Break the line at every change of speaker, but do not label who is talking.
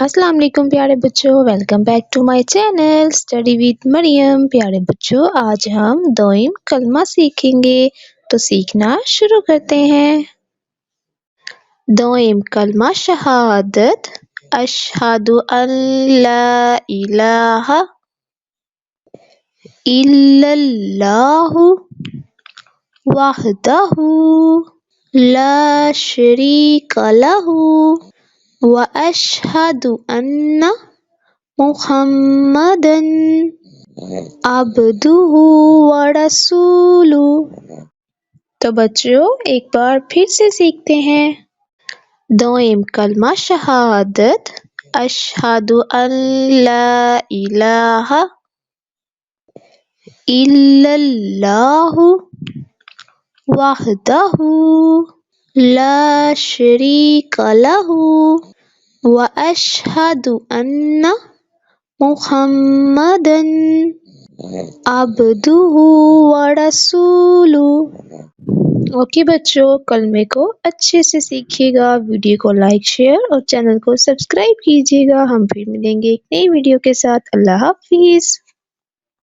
अस्सलाम वालेकुम प्यारे बच्चों, welcome back to my channel study with Maryam. प्यारे बच्चों, आज हम दोइम कलमा सीखेंगे, तो सीखना शुरू करते हैं। दोइम कलमा शहादत अशहदु अल्ला इलाहा इल्लल्लाहु वहदहु ला शरीका लहु व अशहदु अन्ना मुहम्मदन अब्दुहु व रसूलुहु। तो बच्चों एक बार फिर से सीखते हैं। दोइम कलमा शहादत अशहदु अल्ला इलाहा इल्लल्लाहु वहदहु ला शरीका लहु व अशहदु अन्ना मुहम्मदन अब्दुहु व रसूलुहु। ओके बच्चों, कलमे को अच्छे से सीखिएगा, वीडियो को लाइक शेयर और चैनल को सब्सक्राइब कीजिएगा। हम फिर मिलेंगे एक नई वीडियो के साथ। अल्लाह हाफिज।